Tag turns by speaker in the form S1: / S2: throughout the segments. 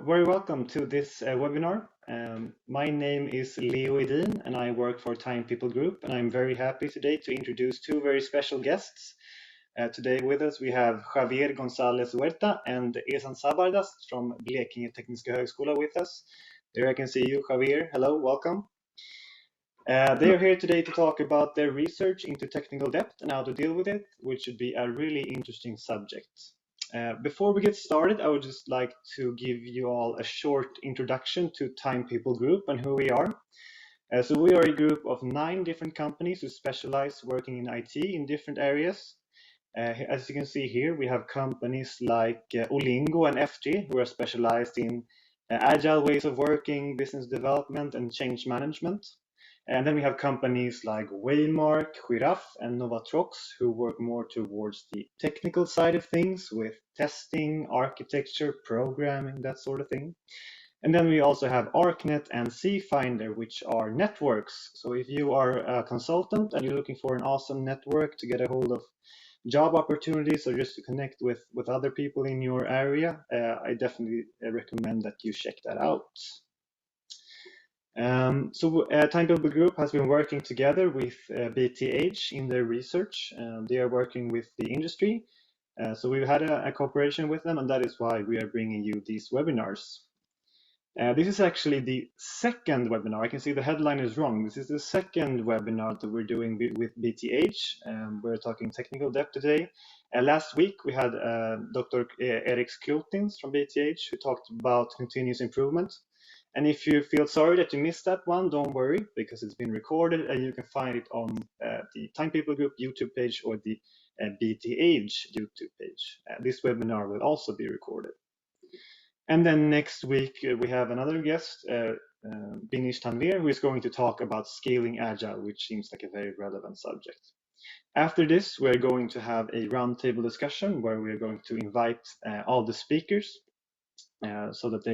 S1: very welcome to this webinar. My name is Leo Edin and I work for Time People Group, and I'm very happy today to introduce two very special guests. Today with us we have Javier González Huerta and Ehsan Zabardast from Blekinge Tekniska Högskola with us. There I can see you, Javier. Hello, welcome. They are here today to talk about their research into technical debt and how to deal with it, which should be a really interesting subject. Before we get started, I would just like to give you all a short introduction to Time People Group and who we are. So we are a group of 9 different companies who specialize working in IT in different areas. As you can see here, we have companies like Olingo and FG, who are specialized in agile ways of working, business development, and change management. And then we have companies like Waymark, Giraffe, and Novatrox, who work more towards the technical side of things with testing, architecture, programming, that sort of thing. And then we also have ArcNet and CFinder, which are networks. So if you are a consultant and you're looking for an awesome network to get a hold of job opportunities or just to connect with other people in your area, I definitely recommend that you check that out. Time People Group has been working together with BTH in their research. They are working with the industry. So we've had a cooperation with them, and that is why we are bringing you these webinars. This is actually the second webinar. I can see the headline is wrong. This is the second webinar that we're doing with BTH. We're talking technical debt today. Last week, we had Dr. Erik Klotins from BTH who talked about continuous improvement. And if you feel sorry that you missed that one, don't worry, because it's been recorded and you can find it on the Time People Group YouTube page or the BTH YouTube page. This webinar will also be recorded. And then next week, we have another guest, Binish Tanvir, who is going to talk about scaling agile, which seems like a very relevant subject. After this, we're going to have a roundtable discussion where we're going to invite all the speakers so that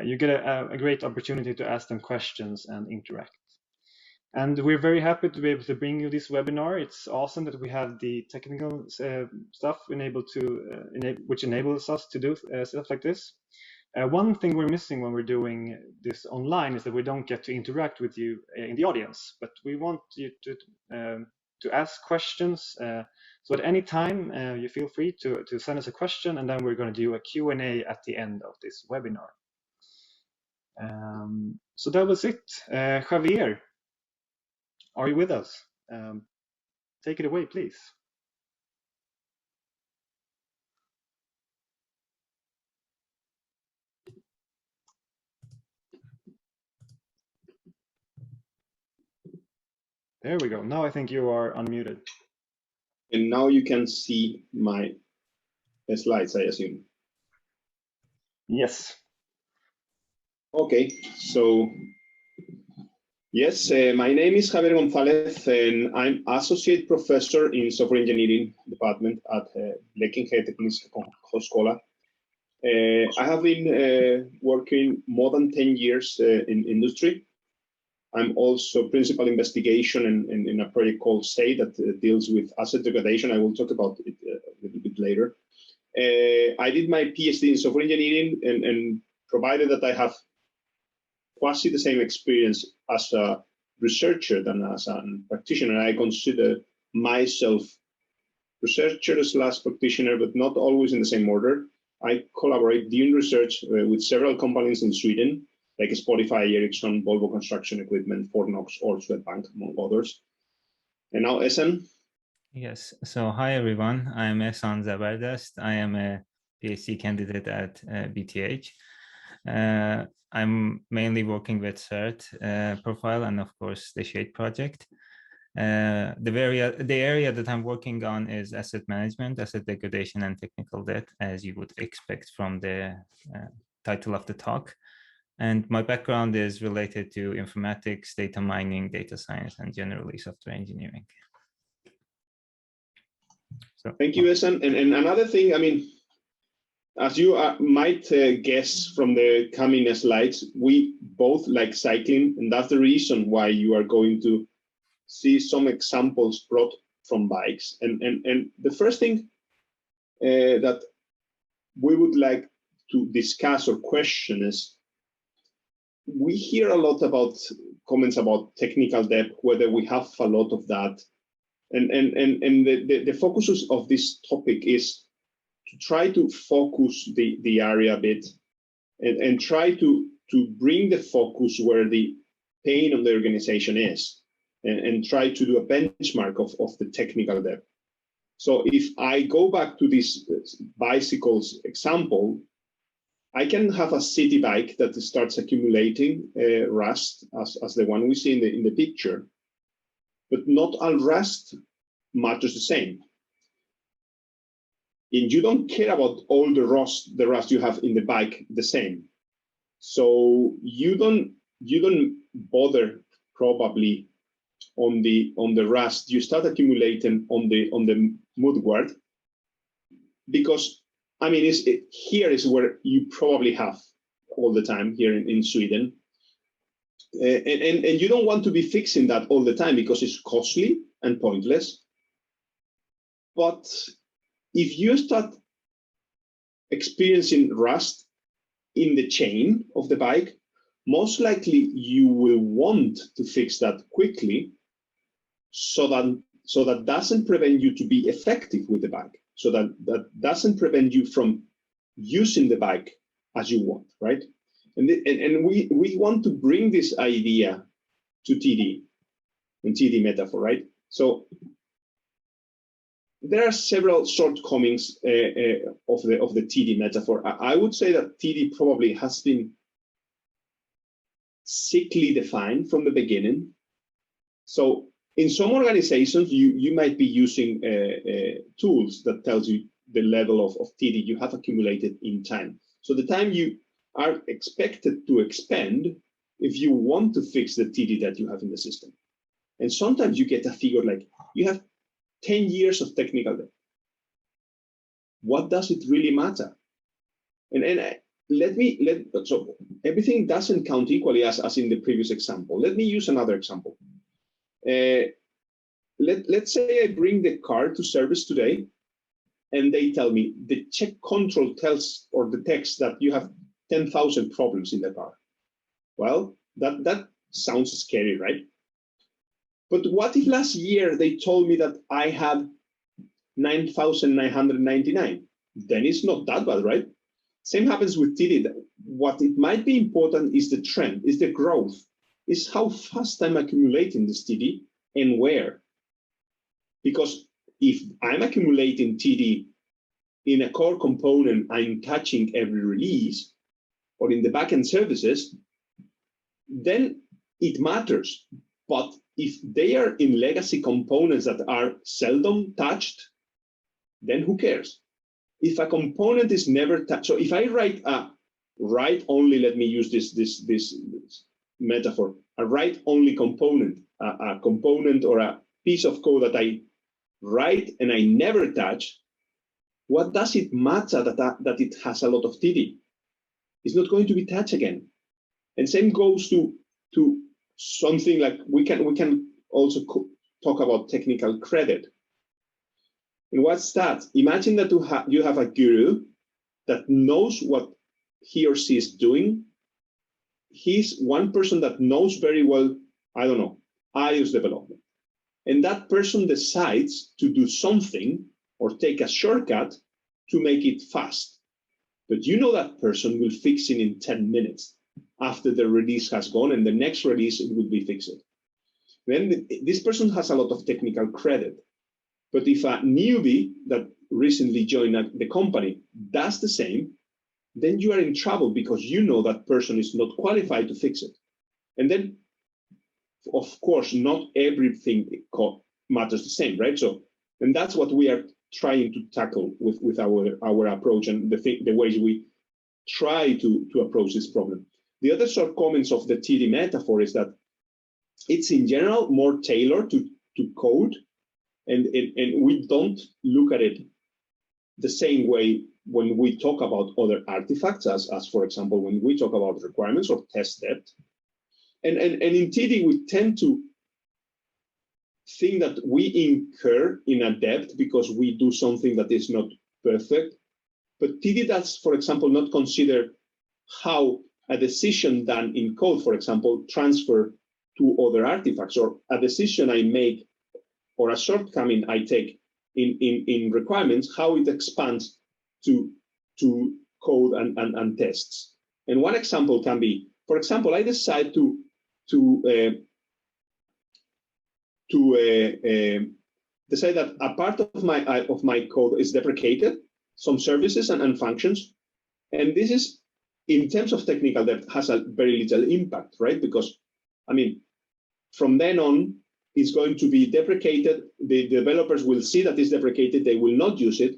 S1: you get a great opportunity to ask them questions and interact. And we're very happy to be able to bring you this webinar. It's awesome that we have the technical stuff which enables us to do stuff like this. One thing we're missing when we're doing this online is that we don't get to interact with you in the audience, but we want you to ask questions. So at any time, you feel free to send us a question, and then we're going to do a Q&A at the end of this webinar. So that was it. Javier, are you with us? Take it away, please. There we go. Now I think you are unmuted.
S2: And now you can see my slides, I assume.
S1: Yes.
S2: Okay, so yes, my name is Javier González, and I'm Associate Professor in Software Engineering Department at Blekinge Tekniska Högskola. I have been working more than 10 years in industry. I'm also principal investigation in a project called SAY that deals with asset degradation. I will talk about it a little bit later. I did my PhD in software engineering, and provided that I have quasi the same experience as a researcher than as a practitioner, I consider myself researcher / practitioner, but not always in the same order. I collaborate doing research with several companies in Sweden, like Spotify, Ericsson, Volvo Construction Equipment, Fortnox, or Swedbank, among others. And now Ehsan.
S3: Yes, so hi everyone, I'm Ehsan Zabardast. I am a PhD candidate at BTH. I'm mainly working with CERT profile and of course the SHADE project. The area that I'm working on is asset management, asset degradation, and technical debt, as you would expect from the title of the talk. And my background is related to informatics, data mining, data science, and generally software engineering. So,
S2: thank you, Ehsan. And another thing, I mean, as you might guess from the coming slides, we both like cycling, and that's the reason why you are going to see some examples brought from bikes. And the first thing that we would like to discuss or question is, we hear a lot about comments about technical debt, whether we have a lot of that. And the focus of this topic is to try to focus the area a bit and try to bring the focus where the pain of the organization is and try to do a benchmark of the technical debt. So if I go back to this bicycles example, I can have a city bike that starts accumulating rust as the one we see in the picture, but not all rust matters the same. And you don't care about all the rust you have in the bike the same. So you don't bother probably on the rust. You start accumulating on the mudguard, because I mean here is where you probably have all the time here in Sweden, and you don't want to be fixing that all the time because it's costly and pointless. But if you start experiencing rust in the chain of the bike, most likely you will want to fix that quickly, so that doesn't prevent you to be effective with the bike, so that doesn't prevent you from using the bike as you want, right? And we want to bring this idea to TD and TD metaphor, right? So there are several shortcomings of the TD metaphor. I would say that TD probably has been sickly defined from the beginning. So in some organizations, you might be using tools that tells you the level of TD you have accumulated in time. So the time you are expected to expend if you want to fix the TD that you have in the system. And sometimes you get a figure like you have 10 years of technical debt. What does it really matter? So everything doesn't count equally as in the previous example. Let me use another example. Let's say I bring the car to service today, and they tell me the check control tells or detects that you have 10,000 problems in the car. Well, that sounds scary, right? But what if last year they told me that I had 9,999? Then it's not that bad, right? Same happens with TD. What it might be important is the trend, is the growth, is how fast I'm accumulating this TD and where. Because if I'm accumulating TD in a core component I'm touching every release, or in the backend services, then it matters. But if they are in legacy components that are seldom touched, then who cares? If a component is never touched, so if I write a write-only, let me use this metaphor, a write-only component, a component or a piece of code that I write and I never touch, what does it matter that it has a lot of TD? It's not going to be touched again. And same goes to something like we can also talk about technical credit. And what's that? Imagine that you have a guru that knows what he or she is doing. He's one person that knows very well, I don't know, iOS development. And that person decides to do something or take a shortcut to make it fast. But you know that person will fix it in 10 minutes after the release has gone, and the next release it will be fixed. Then this person has a lot of technical credit. But if a newbie that recently joined the company does the same, then you are in trouble because you know that person is not qualified to fix it. And then, of course, not everything matters the same, right? So, and that's what we are trying to tackle with our approach and the ways we try to approach this problem. The other shortcomings of the TD metaphor is that it's in general more tailored to code, and we don't look at it the same way when we talk about other artifacts, as for example, when we talk about requirements or test debt. And in TD, we tend to think that we incur in a debt because we do something that is not perfect. But TD does, for example, not consider how a decision done in code, for example, transfer to other artifacts, or a decision I make or a shortcoming I take in requirements, how it expands to code and tests. And one example can be, for example, I decide to decide that a part of my code is deprecated, some services and functions, and this is, in terms of technical debt, has a very little impact, right? Because, I mean, from then on, it's going to be deprecated. The developers will see that it's deprecated. They will not use it.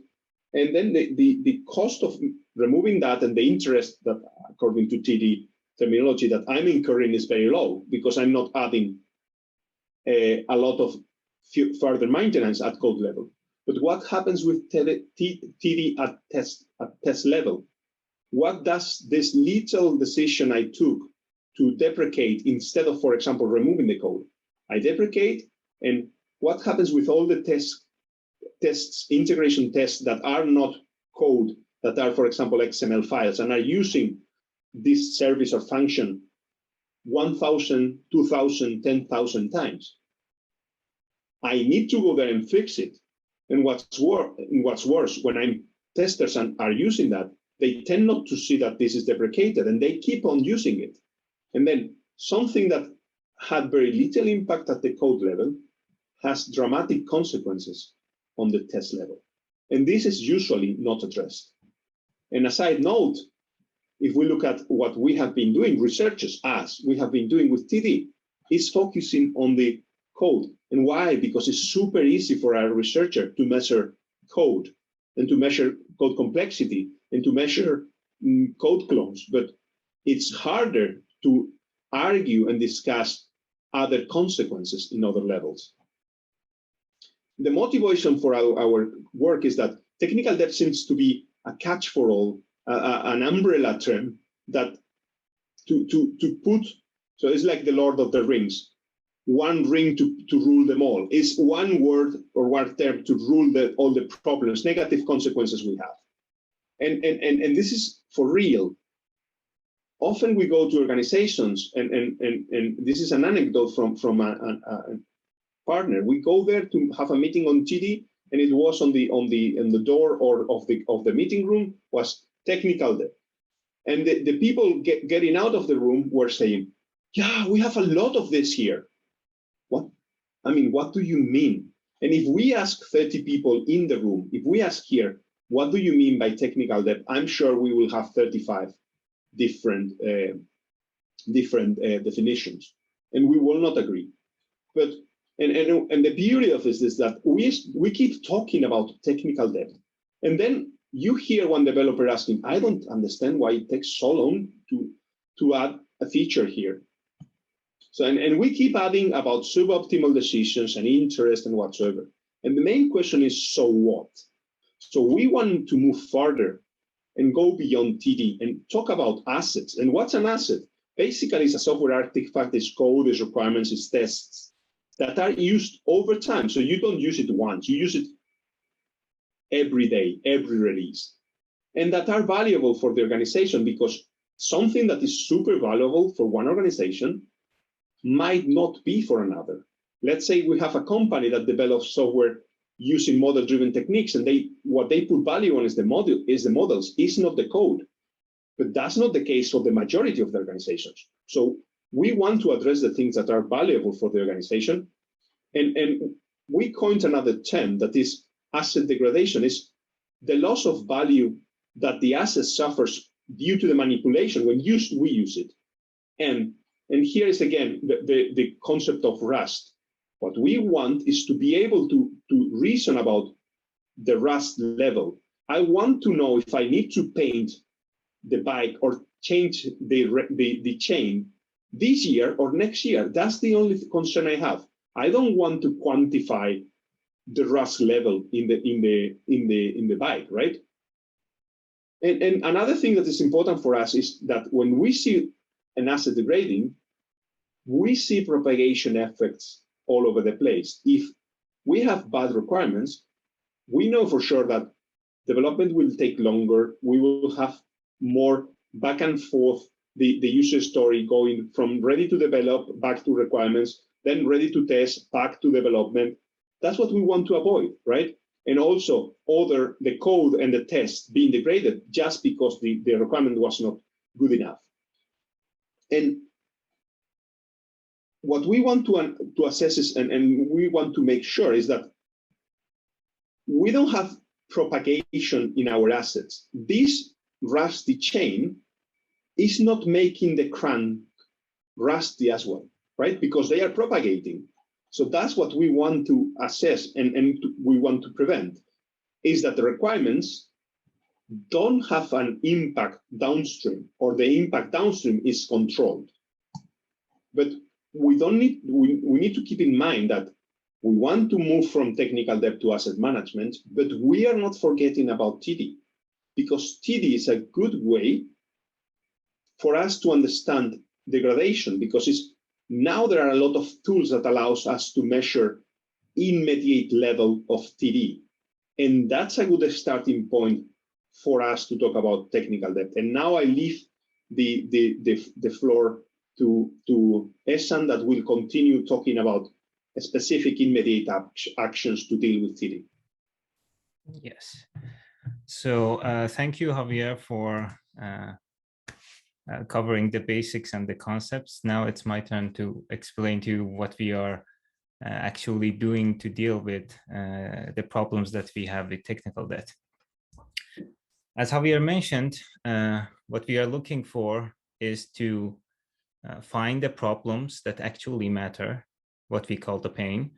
S2: And then the cost of removing that and the interest that, according to TD terminology, that I'm incurring is very low, because I'm not adding a lot of further maintenance at code level. But what happens with TD at test level? What does this little decision I took to deprecate, instead of, for example, removing the code? I deprecate, and what happens with all the tests, integration tests that are not code, that are, for example, XML files, and are using this service or function 1,000, 2,000, 10,000 times? I need to go there and fix it. And what's worse, when testers are using that, they tend not to see that this is deprecated, and they keep on using it. And then something that had very little impact at the code level has dramatic consequences on the test level. And this is usually not addressed. And a side note, if we look at what we have been doing, researchers, as we have been doing with TD, is focusing on the code. And why? Because it's super easy for a researcher to measure code and to measure code complexity and to measure code clones. But it's harder to argue and discuss other consequences in other levels. The motivation for our work is that technical debt seems to be a catch for all, an umbrella term that to put, so it's like the Lord of the Rings, one ring to rule them all. Is one word or one term to rule all the problems, negative consequences we have. And this is for real. Often we go to organizations, and this is an anecdote from a partner. We go there to have a meeting on TD, and it was on the door or of the meeting room was technical debt. And the people getting out of the room were saying, "Yeah, we have a lot of this here." What? I mean, what do you mean? And if we ask 30 people in the room, if we ask here, what do you mean by technical debt? I'm sure we will have 35 different definitions, and we will not agree. But and the beauty of this is that we keep talking about technical debt, and then you hear one developer asking, "I don't understand why it takes so long to add a feature here." So and we keep adding about suboptimal decisions and interest and whatsoever. And the main question is, so what? So we want to move further and go beyond TD and talk about assets. And what's an asset? Basically, it's a software artifact, it's code, it's requirements, it's tests that are used over time. So you don't use it once, you use it every day, every release. And that are valuable for the organization, because something that is super valuable for one organization might not be for another. Let's say we have a company that develops software using model-driven techniques, and what they put value on is the models, is not the code. But that's not the case for the majority of the organizations. So we want to address the things that are valuable for the organization. And we coined another term that is asset degradation, is the loss of value that the asset suffers due to the manipulation when we use it. And here is again the concept of rust. What we want is to be able to reason about the rust level. I want to know if I need to paint the bike or change the chain this year or next year. That's the only concern I have. I don't want to quantify the rust level in the bike, right? And another thing that is important for us is that when we see an asset degrading, we see propagation effects all over the place. If we have bad requirements, we know for sure that development will take longer. We will have more back and forth, the user story going from ready to develop back to requirements, then ready to test back to development. That's what we want to avoid, right? And also the code and the test being degraded just because the requirement was not good enough. And what we want to assess is, and we want to make sure is that we don't have propagation in our assets. This rusty chain is not making the crank rusty as well, right? Because they are propagating. So that's what we want to assess and we want to prevent, is that the requirements don't have an impact downstream, or the impact downstream is controlled. But we need to keep in mind that we want to move from technical debt to asset management, but we are not forgetting about TD, because TD is a good way for us to understand degradation, because now there are a lot of tools that allows us to measure immediate level of TD. And that's a good starting point for us to talk about technical debt. And now I leave the floor to Esan, that will continue talking about specific immediate actions to deal with TD.
S3: Yes. So thank you, Javier, for covering the basics and the concepts. Now it's my turn to explain to you what we are actually doing to deal with the problems that we have with technical debt. As Javier mentioned, what we are looking for is to find the problems that actually matter, what we call the pain,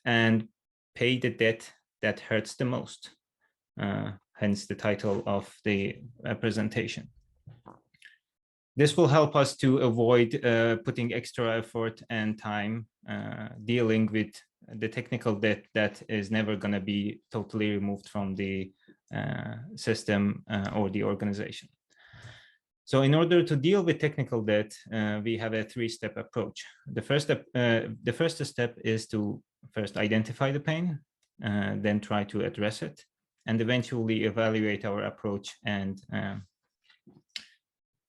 S3: and pay the debt that hurts the most, hence the title of the presentation. This will help us to avoid putting extra effort and time dealing with the technical debt that is never going to be totally removed from the system or the organization. So in order to deal with technical debt, we have a three-step approach. The first step is to first identify the pain, then try to address it, and eventually evaluate our approach and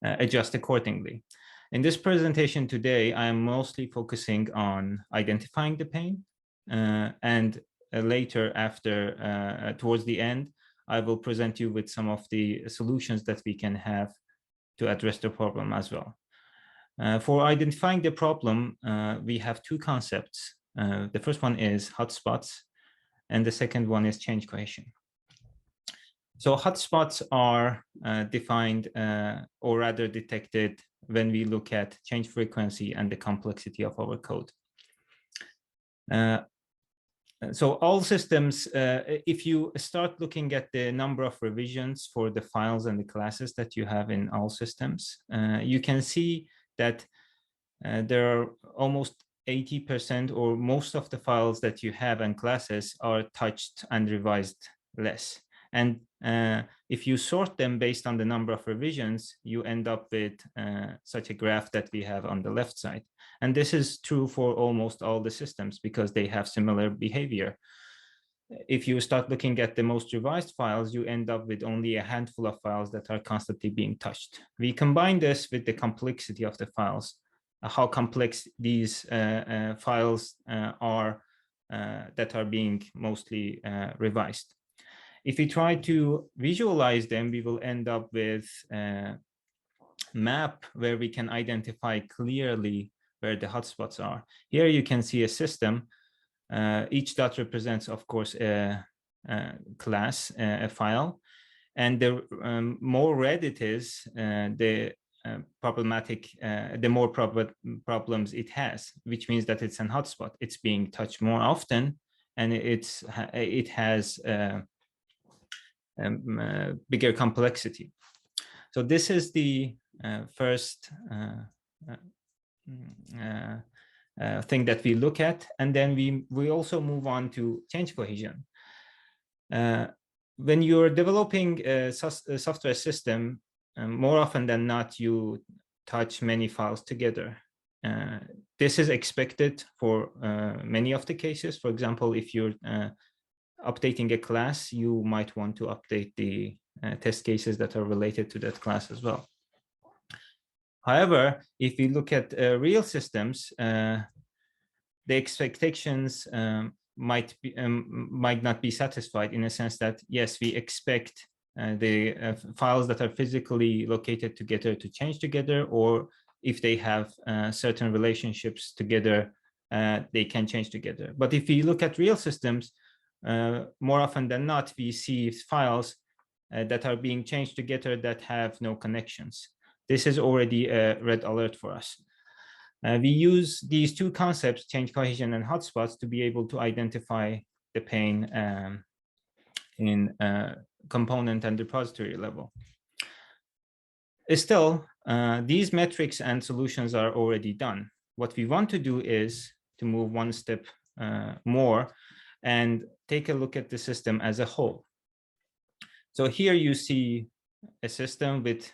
S3: adjust accordingly. In this presentation today, I am mostly focusing on identifying the pain, and later, towards the end, I will present you with some of the solutions that we can have to address the problem as well. For identifying the problem, we have two concepts. The first one is hotspots, and the second one is change cohesion. So hotspots are defined or rather detected when we look at change frequency and the complexity of our code. So all systems, if you start looking at the number of revisions for the files and the classes that you have in all systems, you can see that there are almost 80% or most of the files that you have and classes are touched and revised less. And if you sort them based on the number of revisions, you end up with such a graph that we have on the left side. And this is true for almost all the systems because they have similar behavior. If you start looking at the most revised files, you end up with only a handful of files that are constantly being touched. We combine this with the complexity of the files, how complex these files are that are being mostly revised. If we try to visualize them, we will end up with a map where we can identify clearly where the hotspots are. Here you can see a system. Each dot represents, of course, a class, a file. And the more red it is, the more problems it has, which means that it's an hotspot. It's being touched more often, and it has bigger complexity. So this is the first thing that we look at, and then we also move on to change cohesion. When you're developing a software system, more often than not, you touch many files together. This is expected for many of the cases. For example, if you're updating a class, you might want to update the test cases that are related to that class as well. However, if we look at real systems, the expectations might not be satisfied, in a sense that, yes, we expect the files that are physically located together to change together, or if they have certain relationships together, they can change together. But if we look at real systems, more often than not, we see files that are being changed together that have no connections. This is already a red alert for us. We use these two concepts, change cohesion and hotspots, to be able to identify the pain in component and repository level. Still, these metrics and solutions are already done. What we want to do is to move one step more and take a look at the system as a whole. So here you see a system with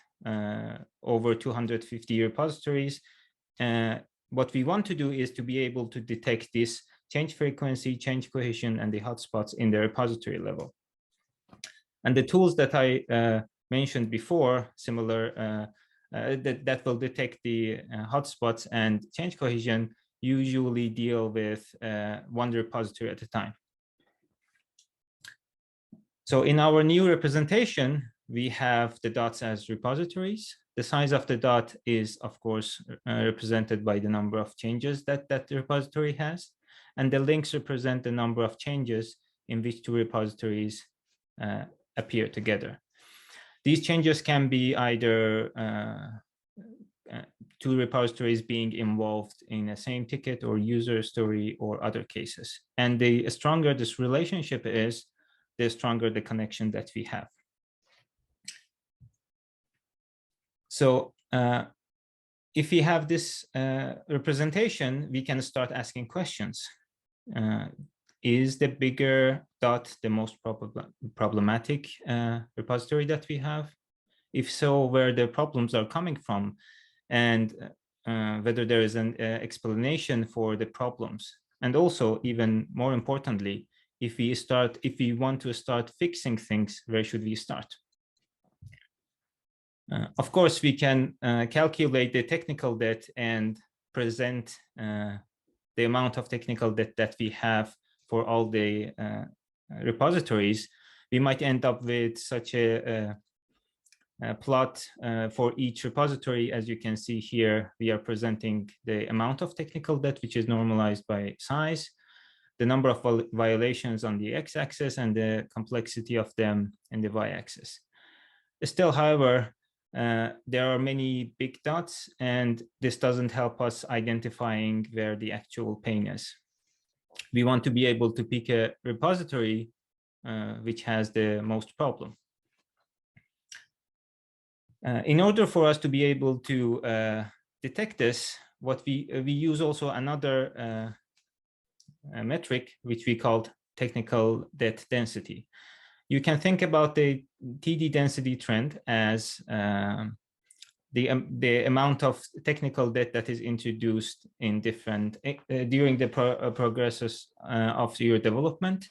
S3: over 250 repositories. What we want to do is to be able to detect this change frequency, change cohesion, and the hotspots in the repository level. And the tools that I mentioned before, similar, that will detect the hotspots and change cohesion, usually deal with one repository at a time. So in our new representation, we have the dots as repositories. The size of the dot is, of course, represented by the number of changes that the repository has. And the links represent the number of changes in which two repositories appear together. These changes can be either two repositories being involved in a same ticket or user story or other cases. And the stronger this relationship is, the stronger the connection that we have. So if we have this representation, we can start asking questions. Is the bigger dot the most problematic repository that we have? If so, where the problems are coming from, and whether there is an explanation for the problems. And also, even more importantly, if we want to start fixing things, where should we start? Of course, we can calculate the technical debt and present the amount of technical debt that we have for all the repositories. We might end up with such a plot for each repository. As you can see here, we are presenting the amount of technical debt, which is normalized by size, the number of violations on the x-axis, and the complexity of them in the y-axis. Still, however, there are many big dots, and this doesn't help us identifying where the actual pain is. We want to be able to pick a repository which has the most problem. In order for us to be able to detect this, what we use also another metric, which we called technical debt density. You can think about the TD density trend as the amount of technical debt that is introduced in different during the progresses of your development,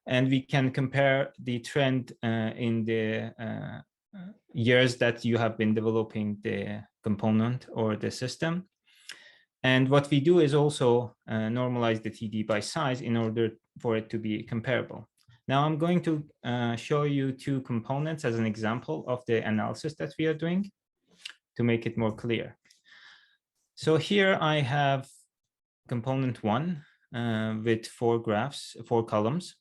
S3: and we can compare the trend in the years that you have been developing the component or the system. And what we do is also normalize the TD by size in order for it to be comparable. Now I'm going to show you two components as an example of the analysis that we are doing to make it more clear. So here I have component one with 4 graphs, 4 columns.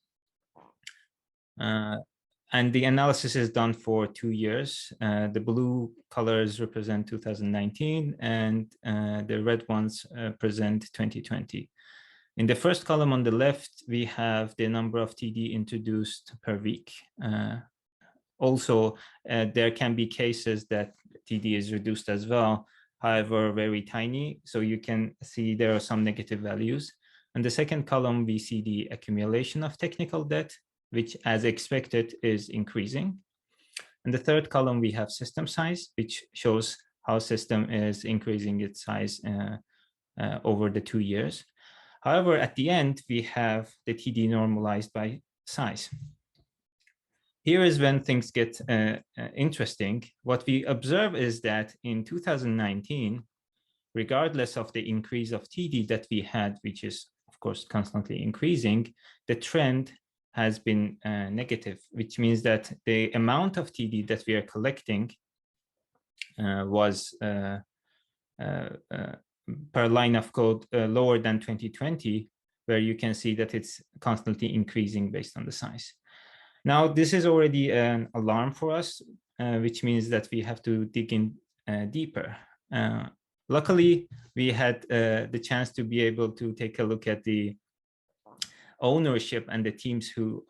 S3: And the analysis is done for 2 years. The blue colors represent 2019 and the red ones present 2020. In the first column on the left, we have the number of TD introduced per week. Also, there can be cases that TD is reduced as well, however, very tiny. So you can see there are some negative values. In the second column, we see the accumulation of technical debt, which as expected is increasing. In the third column, we have system size, which shows how system is increasing its size over the 2 years. However, at the end, we have the TD normalized by size. Here is when things get interesting. What we observe is that in 2019, regardless of the increase of TD that we had, which is of course constantly increasing, the trend has been negative, which means that the amount of TD that we are collecting was per line of code lower than 2020, where you can see that it's constantly increasing based on the size. Now, this is already an alarm for us, which means that we have to dig in deeper. Luckily, we had the chance to be able to take a look at the ownership and the teams who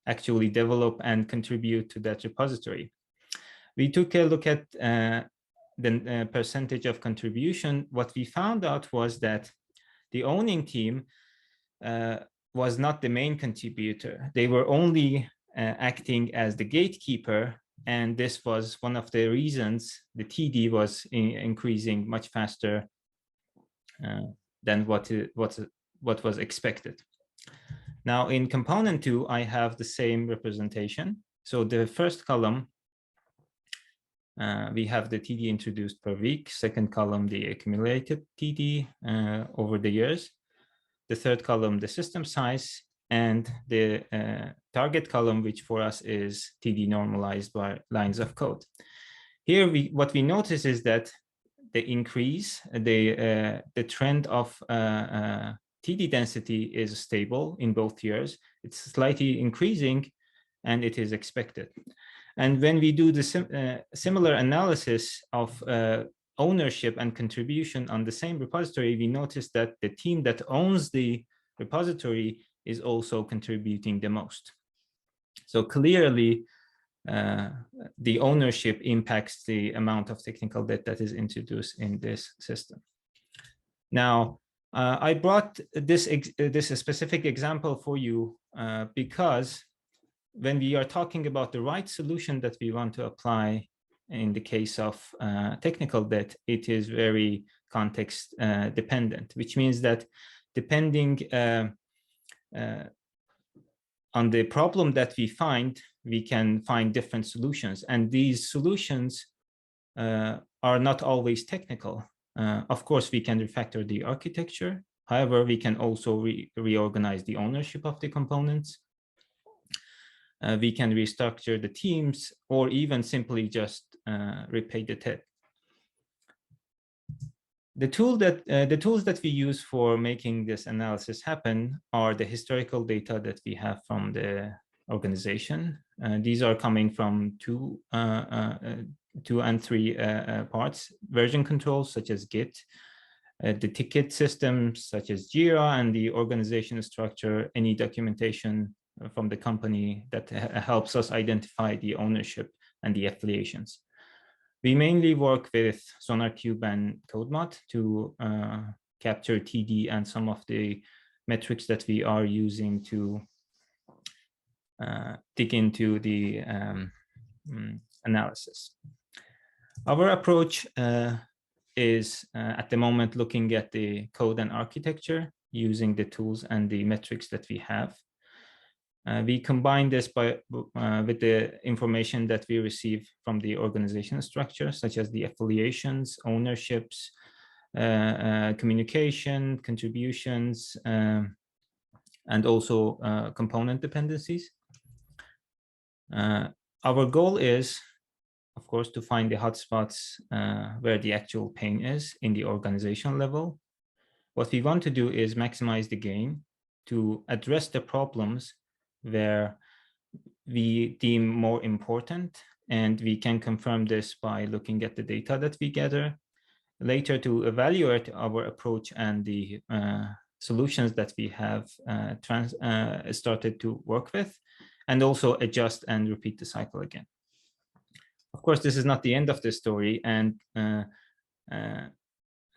S3: actually develop and contribute to that repository. We took a look at the percentage of contribution. What we found out was that the owning team was not the main contributor. They were only acting as the gatekeeper, and this was one of the reasons the TD was increasing much faster than what was expected. Now in component 2, I have the same representation. So the first column, we have the TD introduced per week. Second column, the accumulated TD over the years. The third column, the system size, and the target column, which for us is TD normalized by lines of code. Here, what we notice is that the increase, the trend of TD density is stable in both years. It's slightly increasing, and it is expected. And when we do the similar analysis of ownership and contribution on the same repository, we notice that the team that owns the repository is also contributing the most. So clearly, the ownership impacts the amount of technical debt that is introduced in this system. Now, I brought this specific example for you because when we are talking about the right solution that we want to apply in the case of technical debt, it is very context dependent, which means that depending on the problem that we find, we can find different solutions. And these solutions are not always technical. Of course, we can refactor the architecture. However, we can also reorganize the ownership of the components. We can restructure the teams, or even simply just repay the debt. The tools that we use for making this analysis happen are the historical data that we have from the organization. These are coming from two and three parts: version controls such as Git, the ticket systems such as Jira, and the organization structure, any documentation from the company that helps us identify the ownership and the affiliations. We mainly work with SonarQube and CodeMod to capture TD and some of the metrics that we are using to dig into the analysis. Our approach is at the moment looking at the code and architecture using the tools and the metrics that we have. We combine this with the information that we receive from the organization structure, such as the affiliations, ownerships, communication, contributions, and also component dependencies. Our goal is, of course, to find the hotspots where the actual pain is in the organization level. What we want to do is maximize the gain to address the problems where we deem more important, and we can confirm this by looking at the data that we gather. Later, to evaluate our approach and the solutions that we have started to work with, and also adjust and repeat the cycle again. Of course, this is not the end of the story, and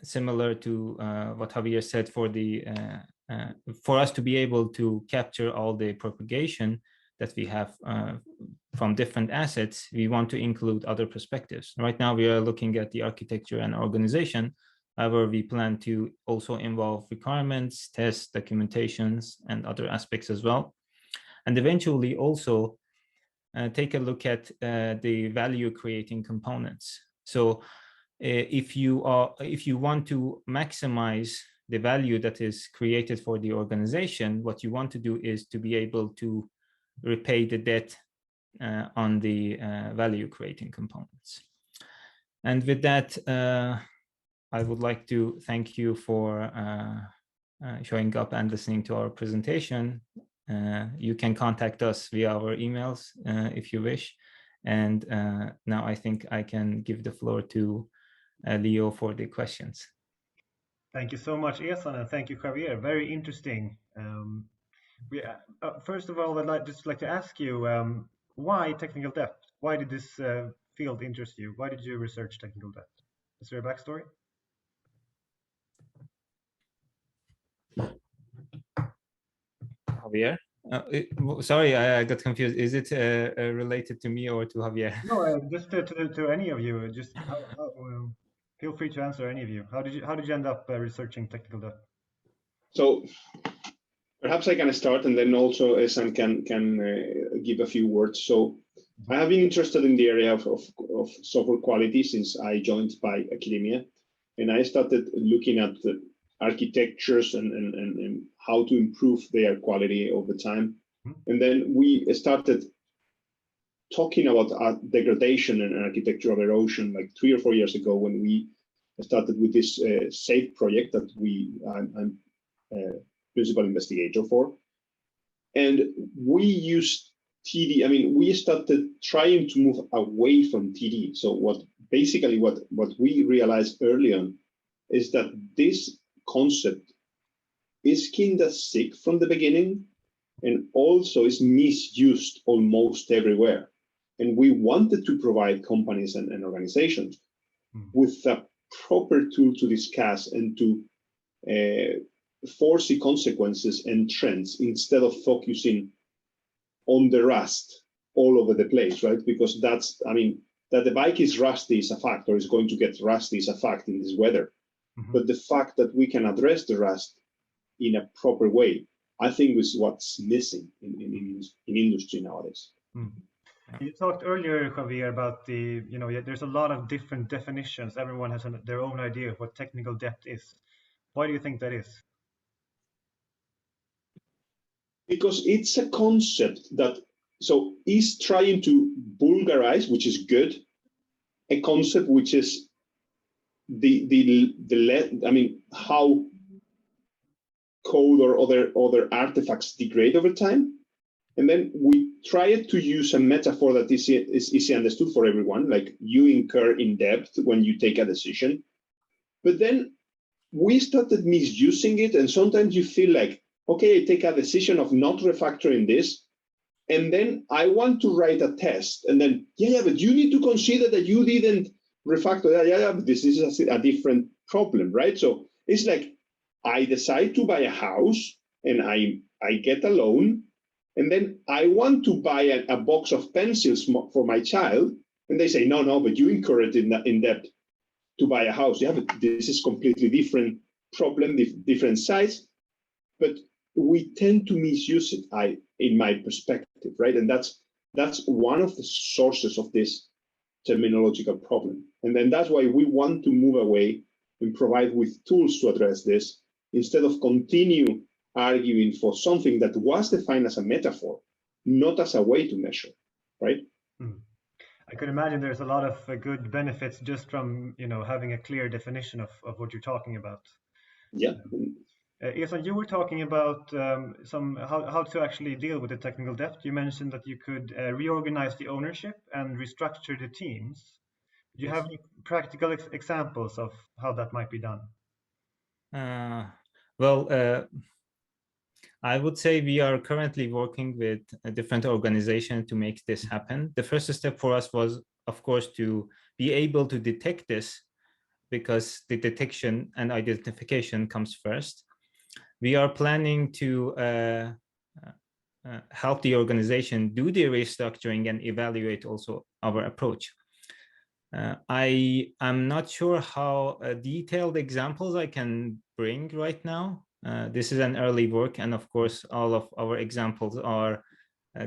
S3: similar to what Javier said, for us to be able to capture all the propagation that we have from different assets, we want to include other perspectives. Right now, we are looking at the architecture and organization. However, we plan to also involve requirements, tests, documentations, and other aspects as well. and eventually also take a look at the value creating components. So if you want to maximize the value that is created for the organization, what you want to do is to be able to repay the debt on the value creating components. And with that, I would like to thank you for showing up and listening to our presentation. You can contact us via our emails if you wish. And now I think I can give the floor to Leo for the questions.
S1: Thank you so much, Ehsan, and thank you, Javier. Very interesting. First of all, I'd just like to ask you, why technical debt? Why did this field interest you? Why did you research technical debt? Is there a backstory?
S3: Javier? Sorry, I got confused. Is it related to me or to Javier?
S1: No, just to any of you. Just feel free to answer, any of you. How did you end up researching technical debt?
S2: So perhaps I can start, and then also Esan can give a few words. So I have been interested in the area of software quality since I joined by academia, and I started looking at the architectures and how to improve their quality over time. And then we started talking about degradation and architectural erosion like 3 or 4 years ago, when we started with this SAFE project that I'm principal investigator for. And we used TD. I mean, we started trying to move away from TD. So what we realized early on is that this concept is kind of sick from the beginning, and also is misused almost everywhere. And we wanted to provide companies and organizations with a proper tool to discuss and to foresee consequences and trends, instead of focusing on the rust all over the place, right? Because that's, I mean, that the bike is rusty is a fact, or is going to get rusty is a fact in this weather. But the fact that we can address the rust in a proper way, I think, is what's missing in industry nowadays.
S1: You talked earlier, Javier, about there's a lot of different definitions. Everyone has their own idea of what technical debt is. Why do you think that is?
S2: Because it's a concept that is trying to vulgarize, which is good, a concept which is how code or other artifacts degrade over time. And then we tried to use a metaphor that is easy understood for everyone, like you incur in debt when you take a decision. But then we started misusing it, and sometimes you feel like, okay, I take a decision of not refactoring this, and then I want to write a test, and then, but you need to consider that you didn't refactor. But this is a different problem, right? So it's like, I decide to buy a house, and I get a loan, and then I want to buy a box of pencils for my child, and they say, no, but you incurred in debt to buy a house. But this is completely different problem, different size, but we tend to misuse it, in my perspective, right? And that's one of the sources of this terminological problem. And then that's why we want to move away and provide with tools to address this, instead of continue arguing for something that was defined as a metaphor, not as a way to measure, right?
S1: I could imagine there's a lot of good benefits just from having a clear definition of what you're talking about.
S2: Yeah.
S1: Ehsan, you were talking about how to actually deal with the technical debt. You mentioned that you could reorganize the ownership and restructure the teams. Do you have any practical examples of how that might be done?
S3: I would say we are currently working with a different organization to make this happen. The first step for us was, of course, to be able to detect this, because the detection and identification comes first. We are planning to help the organization do the restructuring and evaluate also our approach. I am not sure how detailed examples I can bring right now. This is an early work, and of course, all of our examples are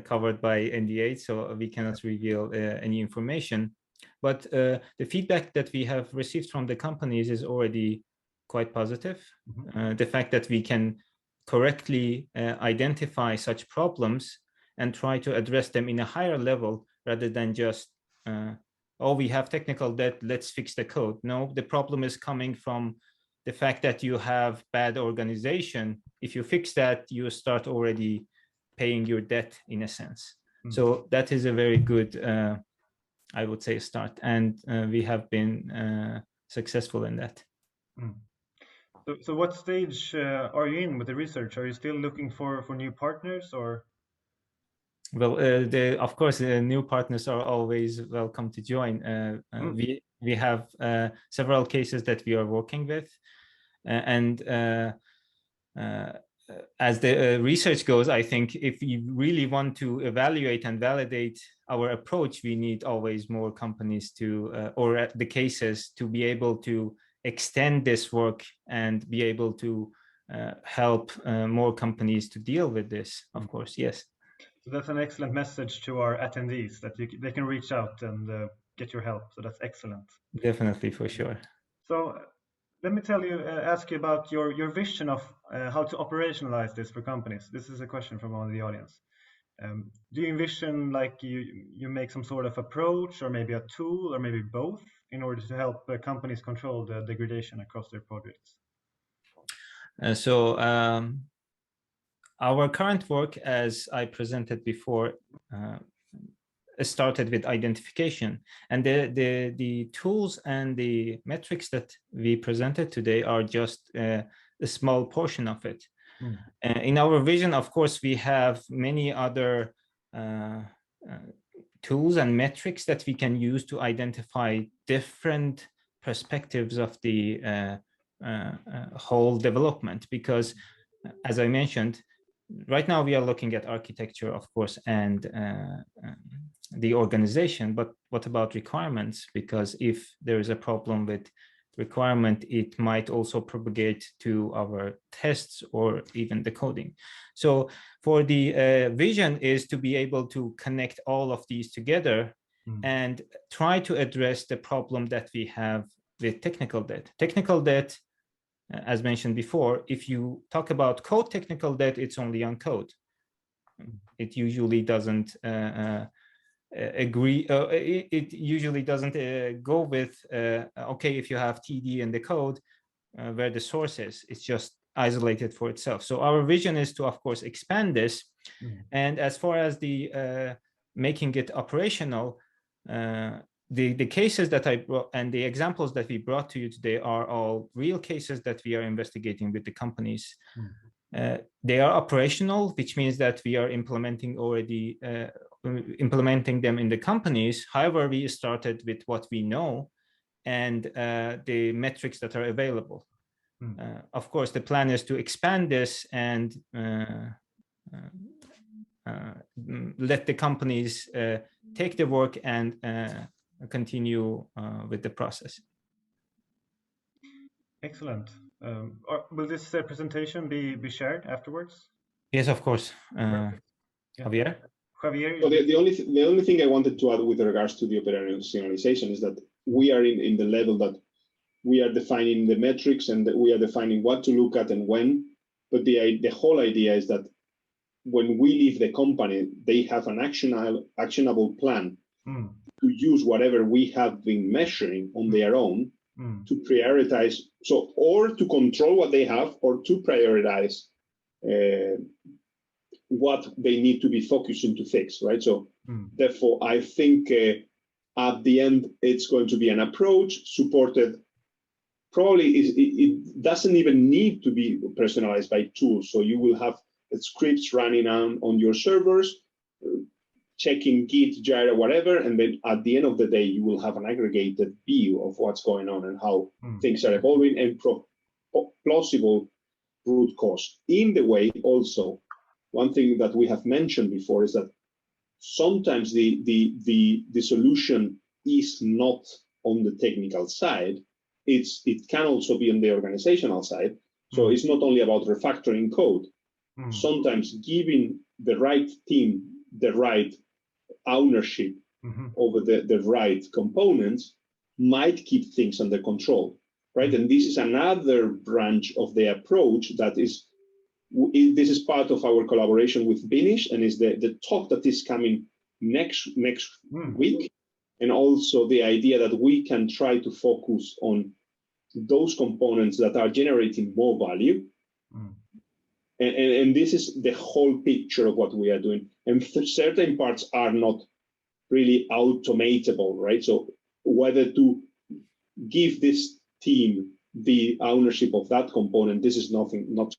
S3: covered by NDA, so we cannot reveal any information. But the feedback that we have received from the companies is already quite positive. The fact that we can correctly identify such problems and try to address them in a higher level rather than just, oh, we have technical debt, let's fix the code. No, the problem is coming from the fact that you have bad organization. If you fix that, you start already paying your debt in a sense. So that is a very good, I would say, start. And we have been successful in that.
S1: So what stage are you in with the research? Are you still looking for new partners, or?
S3: Well, of course, new partners are always welcome to join. We have several cases that we are working with, and as the research goes, I think if you really want to evaluate and validate our approach, we need always more companies to, or the cases to be able to extend this work and be able to help more companies to deal with this, of course, yes.
S1: So that's an excellent message to our attendees, that they can reach out and get your help. So that's excellent.
S3: Definitely, for sure.
S1: So let me ask you about your vision of how to operationalize this for companies. This is a question from one of the audience. Do you envision like you make some sort of approach, or maybe a tool, or maybe both, in order to help companies control the degradation across their projects?
S3: Our current work, as I presented before, started with identification, and the tools and the metrics that we presented today are just a small portion of it. In our vision, of course, we have many other tools and metrics that we can use to identify different perspectives of the whole development, because as I mentioned, right now we are looking at architecture, of course, and the organization, but what about requirements? Because if there is a problem with requirement, it might also propagate to our tests or even the coding. So for the vision is to be able to connect all of these together and try to address the problem that we have with technical debt. Technical debt, as mentioned before, if you talk about code technical debt, it's only on code. It usually doesn't agree. It usually doesn't go with, okay, if you have TD in the code, where the source is, it's just isolated for itself. So our vision is to, of course, expand this. And as far as the making it operational, the cases that I brought and the examples that we brought to you today are all real cases that we are investigating with the companies. They are operational, which means that we are implementing them in the companies. However, we started with what we know and the metrics that are available. Of course, the plan is to expand this and let the companies take the work and continue with the process.
S1: Excellent. Will this presentation be shared afterwards?
S3: Yes, of course. Javier?
S1: Javier?
S2: So the only thing I wanted to add with regards to the operationalization is that we are in the level that we are defining the metrics and that we are defining what to look at and when. But the whole idea is that when we leave the company, they have an actionable plan to use whatever we have been measuring on their own to prioritize, so or to control what they have or to prioritize what they need to be focusing to fix, right? So therefore, I think at the end, it's going to be an approach supported. Probably it doesn't even need to be personalized by tools. So you will have scripts running on your servers, checking Git, Jira, whatever, and then at the end of the day, you will have an aggregated view of what's going on and how things are evolving and plausible root cause. In the way, also, one thing that we have mentioned before is that sometimes the solution is not on the technical side. It can also be on the organizational side. So it's not only about refactoring code. Sometimes giving the right team the right ownership over the right components might keep things under control, right? And this is another branch of the approach that is, this is part of our collaboration with Binish, and is the talk that is coming next week, and also the idea that we can try to focus on those components that are generating more value. And this is the whole picture of what we are doing. And certain parts are not really automatable, right? So whether to give this team the ownership of that component, this is not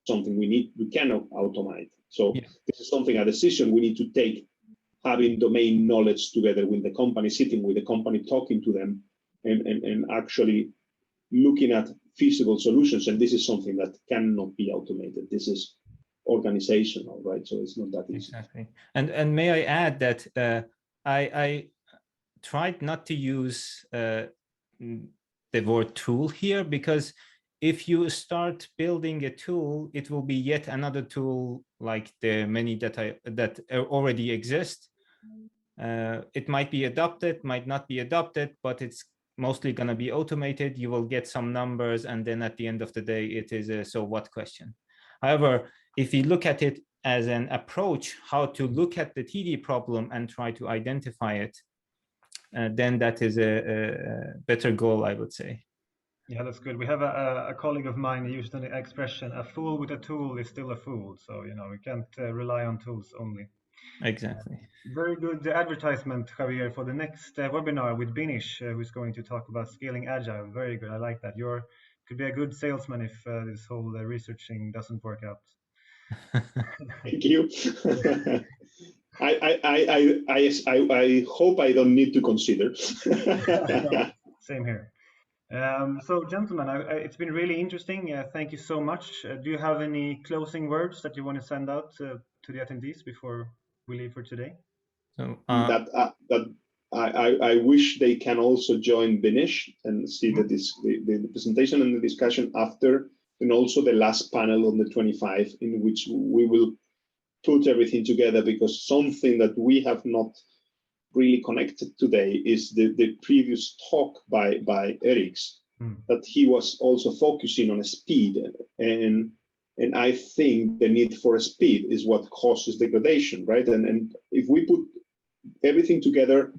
S2: something we cannot automate. So this is something, a decision we need to take, having domain knowledge together with the company, sitting with the company, talking to them, and actually looking at feasible solutions. And this is something that cannot be automated. This is organizational, right? So it's not that easy.
S3: Exactly. And may I add that I tried not to use the word tool here, because if you start building a tool, it will be yet another tool like the many that already exist. It might be adopted, might not be adopted, but it's mostly going to be automated. You will get some numbers, and then at the end of the day, it is a so what question. However, if you look at it as an approach, how to look at the TD problem and try to identify it, then that is a better goal, I would say.
S1: Yeah, that's good. We have a colleague of mine who used an expression, a fool with a tool is still a fool. So, we can't rely on tools only.
S3: Exactly.
S1: Very good advertisement, Javier, for the next webinar with Binish, who's going to talk about scaling agile. Very good. I like that. You could be a good salesman if this whole researching doesn't work out.
S2: Thank you. I hope I don't need to consider.
S1: Same here. So, gentlemen, it's been really interesting. Thank you so much. Do you have any closing words that you want to send out to the attendees before we leave for today?
S3: So,
S2: I wish they can also join Binish and see the presentation and the discussion after, and also the last panel on the 25, in which we will put everything together, because something that we have not really connected today is the previous talk by Eric's, that he was also focusing on speed, and I think the need for speed is what causes degradation, right? And if we put everything together,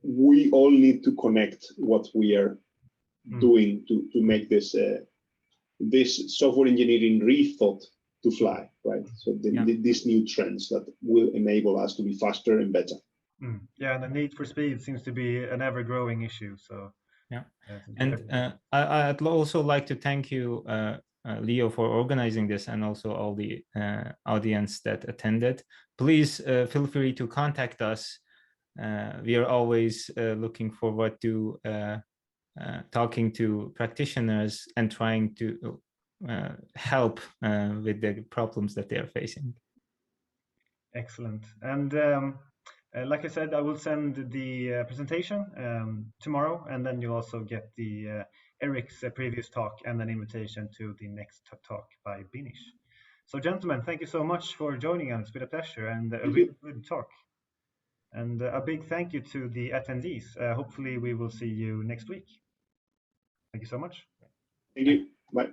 S2: we all need to connect what we are doing to make this this software engineering rethought to fly, right? So these new trends that will enable us to be faster and better.
S1: Yeah, and the need for speed seems to be an ever-growing issue. So
S3: and I'd also like to thank you, Leo, for organizing this, and also all the audience that attended. Please feel free to contact us. We are always looking forward to talking to practitioners and trying to help with the problems that they are facing.
S1: Excellent. And like I said, I will send the presentation tomorrow, and then you'll also get the Eric's previous talk and an invitation to the next talk by Binish. So, gentlemen, thank you so much for joining us. It's been a pleasure and a really good talk. And a big thank you to the attendees. Hopefully, we will see you next week. Thank you so much.
S2: Thank you. Bye.